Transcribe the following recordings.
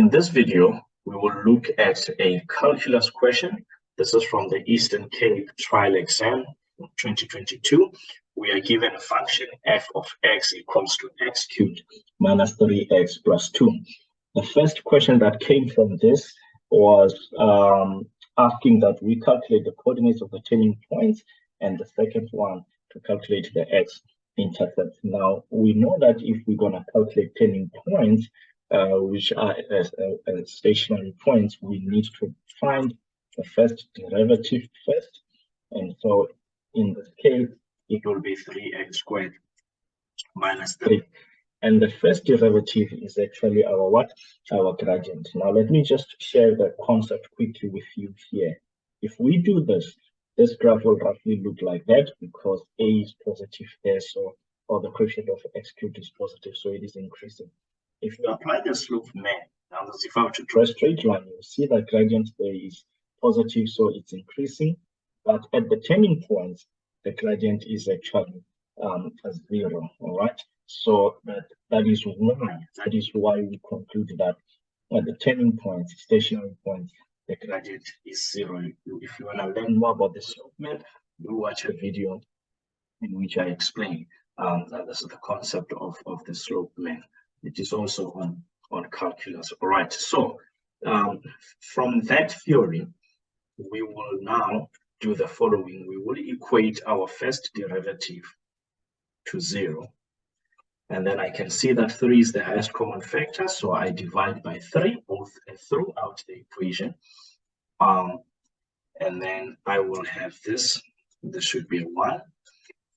In this video, we will look at a calculus question. This is from the Eastern Cape Trial Exam 2022. We are given a function f of x equals to x cubed minus 3x plus 2. The first question that came from this was asking that we calculate the coordinates of the turning points, and the second one to calculate the x-intercept. Now, we know that if we're going to calculate turning points, which are stationary points, we need to find the first derivative first. And so in this case, it will be 3x squared minus 3. And the first derivative is actually our what? Our gradient. Now, let me just share the concept quickly with you here. If we do this, this graph will roughly look like that because a is positive there, so or the coefficient of x cubed is positive, so it is increasing. If you apply the slope method, now if I were to draw a straight line, you see that gradient there is positive, so it's increasing. But at the turning points, the gradient is actually 0. All right. So that is why we conclude that at the turning points, stationary points, the gradient is 0. If you want to learn more about the slope method, do watch a video in which I explain that this is the concept of the slope method. It is also on calculus. All right. So from that theory, we will now do the following. We will equate our first derivative to 0. And then I can see that 3 is the highest common factor, so I divide by 3 both throughout the equation. And then I will have this. This should be a 1.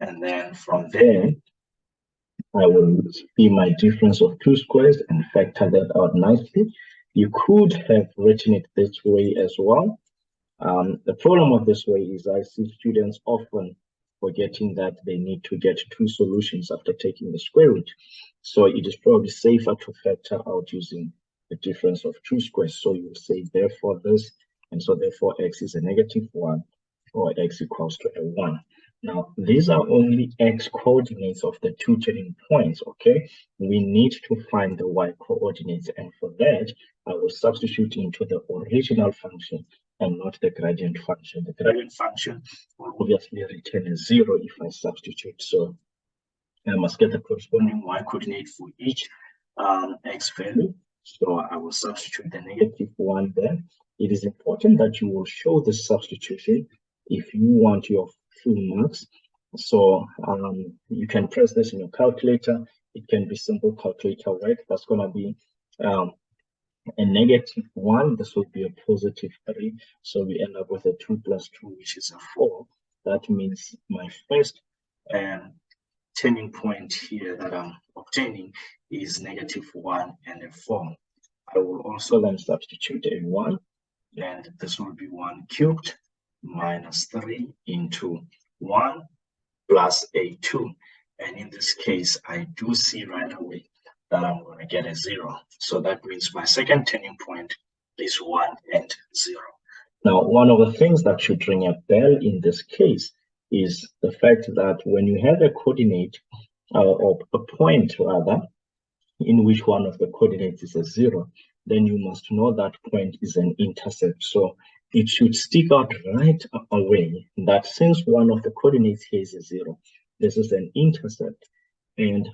And then from there, I will see my difference of 2 squares and factor that out nicely. You could have written it this way as well. The problem of this way is I see students often forgetting that they need to get 2 solutions after taking the square root. So it is probably safer to factor out using the difference of 2 squares. So you will say therefore this, and so therefore x is a -1 or x equals to a 1. Now, these are only x coordinates of the 2 turning points, okay? We need to find the y coordinates, and for that, I will substitute into the original function and not the gradient function. The gradient function will obviously return a 0 if I substitute. So I must get the corresponding y coordinate for each x value. So I will substitute the -1 there. It is important that you will show the substitution if you want your full marks. So you can press this in your calculator. It can be simple calculator work. That's going to be a -1. This will be a +3. So we end up with a 2 plus 2, which is a 4. That means my first turning point here that I'm obtaining is -1 and a 4. I will also then substitute a 1, and this will be 1 cubed minus 3 into 1 plus a 2. And in this case, I do see right away that I'm going to get a 0. So that means my second turning point is 1 and 0. Now, one of the things that should ring a bell in this case is the fact that when you have a coordinate or a point rather, in which one of the coordinates is a 0, then you must know that point is an intercept. So it should stick out right away that since one of the coordinates here is a 0, this is an intercept. And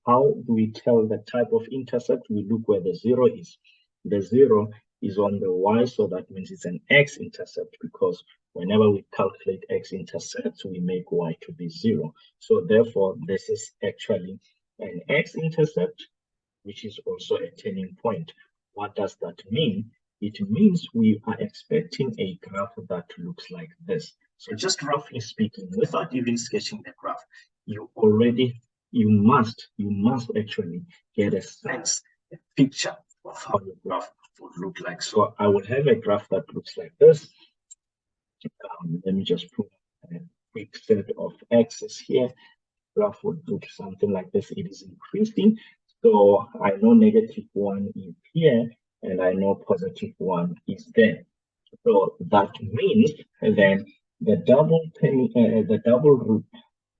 how do we tell the type of intercept? We look where the 0 is. The 0 is on the y, so that means it's an x-intercept, because whenever we calculate x-intercepts, we make y to be 0. So therefore, this is actually an x-intercept, which is also a turning point. What does that mean? It means we are expecting a graph that looks like this. So just roughly speaking, without even sketching the graph, you must actually get a sense, a picture of how the graph would look like. So I will have a graph that looks like this. Let me just put a quick set of axes here. Graph would look something like this. It is increasing. So I know -1 is here, and I know +1 is there. So that means then the double root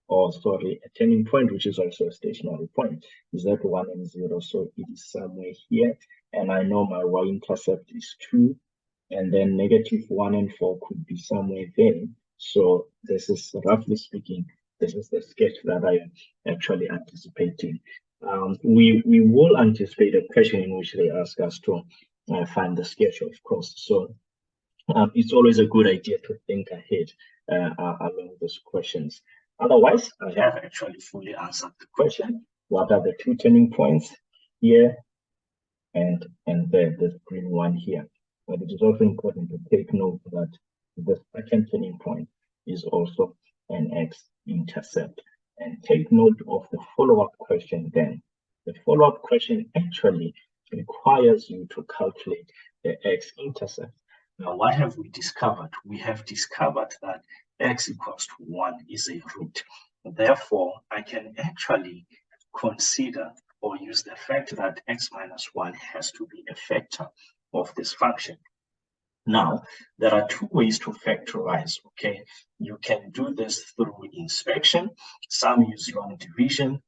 or sorry, a turning point, which is also a stationary point, is at 1 and 0. So it is somewhere here. And I know my y-intercept is 2. And then -1 and 4 could be somewhere there. So this is, roughly speaking, this is the sketch that I am actually anticipating. We will anticipate a question in which they ask us to find the sketch, of course. So it's always a good idea to think ahead along those questions. Otherwise, I have actually fully answered the question. What are the two turning points here and the green one here? But it is also important to take note that the second turning point is also an x-intercept. And take note of the follow-up question then. The follow-up question actually requires you to calculate the x-intercept. Now, what have we discovered? We have discovered that x equals to 1 is a root. Therefore, I can actually consider or use the fact that x minus 1 has to be a factor of this function. Now, there are two ways to factorize, okay? You can do this through inspection. Some use long division,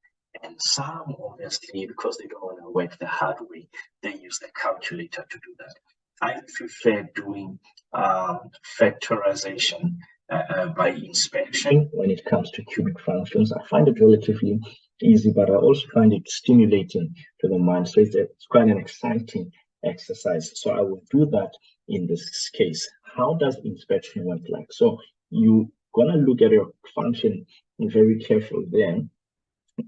and some, obviously, because they don't want to work the hard way, they use the calculator to do that. I prefer doing factorization by inspection when it comes to cubic functions. I find it relatively easy, but I also find it stimulating to the mind. So it's quite an exciting exercise. So I will do that in this case. How does inspection work like? So you're gonna look at your function very carefully then,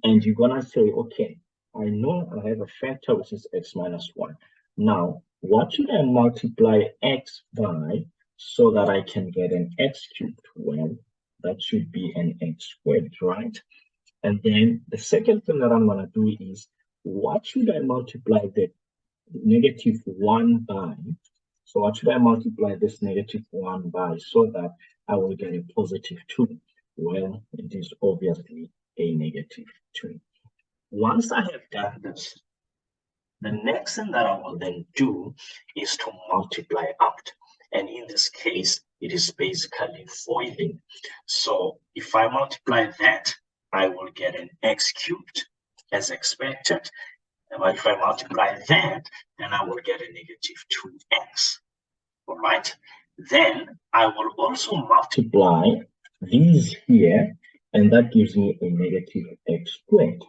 and you're gonna say, okay, I know I have a factor which is x minus 1. Now, what should I multiply x by so that I can get an x cubed? Well, that should be an x squared, right? And then the second thing that I'm going to do is, what should I multiply the -1 by? So what should I multiply this -1 by so that I will get a +2? Well, it is obviously a -2. Once I have done this, the next thing that I will then do is to multiply out. And in this case, it is basically foiling. So if I multiply that, I will get an x cubed as expected. But if I multiply that, then I will get a -2x. All right. Then I will also multiply these here, and that gives me a -x squared.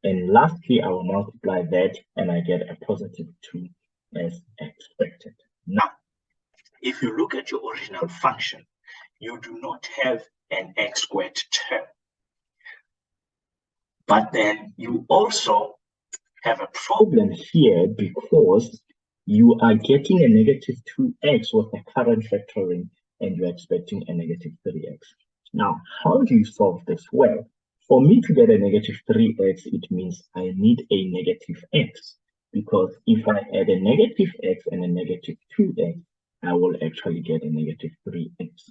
And lastly, I will multiply that and I get a +2 as expected. Now, if you look at your original function, you do not have an x squared term. But then you also have a problem here because you are getting a -2x with the current factoring and you're expecting a -3x. Now, how do you solve this? Well, for me to get a -3x, it means I need a -x, because if I add a -x and a -2x, I will actually get a -3x.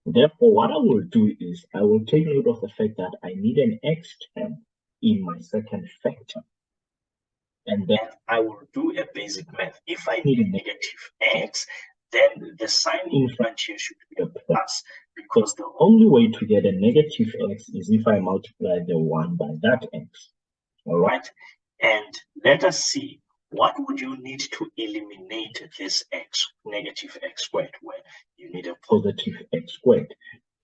Therefore, what I will do is I will take note of the fact that I need an x term in my second factor. And then I will do a basic math. If I need a -x, then the sign in front here should be a plus, because the only way to get a -x is if I multiply the 1 by that x. All right. And let us see, what would you need to eliminate this x, -x squared, where you need a +x squared?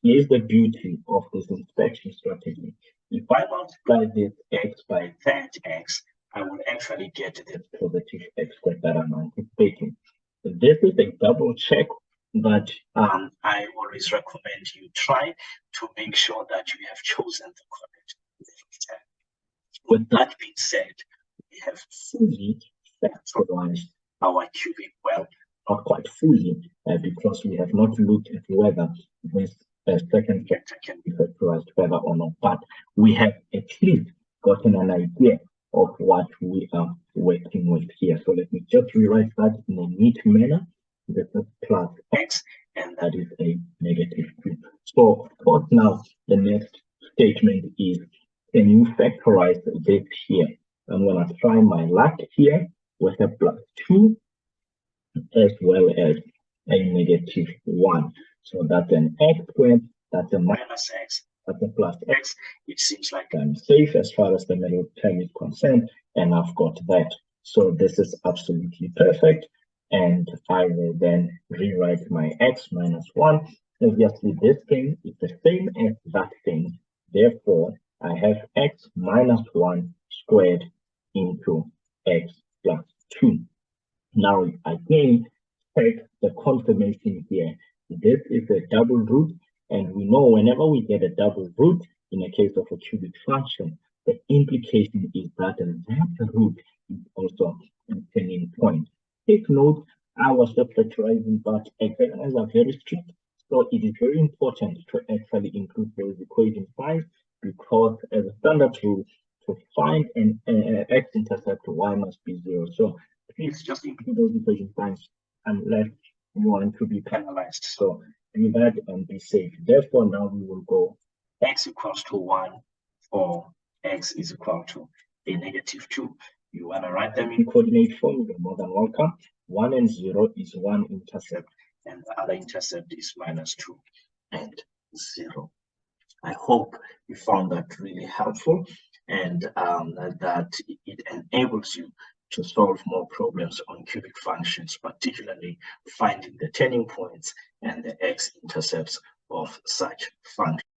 Here's the beauty of this inspection strategy. If I multiply this x by that x, I will actually get this +x squared that I'm anticipating. This is a double check, but I always recommend you try to make sure that you have chosen the correct vector. With that being said, we have fully factorized our cubic, well, not quite fully, because we have not looked at whether this second vector can be factorized further or not, but we have at least gotten an idea of what we are working with here. So let me just rewrite that in a neat manner. This is plus x, and that is a -2. So of course now the next statement is, can you factorize this here? I'm going to try my luck here with a +2 as well as a -1. So that's an x squared, that's a -x, plus x, it seems like I'm safe as far as the middle term is concerned, and I've got that. So this is absolutely perfect, and I will then rewrite my x minus 1. Obviously, this thing is the same as that thing. Therefore, I have x minus 1 squared into x plus 2. Now, again, check the confirmation here. This is a double root, and we know whenever we get a double root in a case of a cubic function, the implication is that that root is also a turning point. Take note, I was factorizing, but examiners are very strict, so it is very important to actually include those equation signs, because as a standard rule, to find an x-intercept, y must be 0. So please just include those equation signs unless you want to be penalized. So do that and be safe. Therefore, now we will go x equals to 1 or x is equal to a negative 2. You want to write them in coordinate form, you're more than welcome. 1 and 0 is one intercept, and the other intercept is minus 2 and 0. I hope you found that really helpful, and that it enables you to solve more problems on cubic functions, particularly finding the turning points and the x-intercepts of such functions.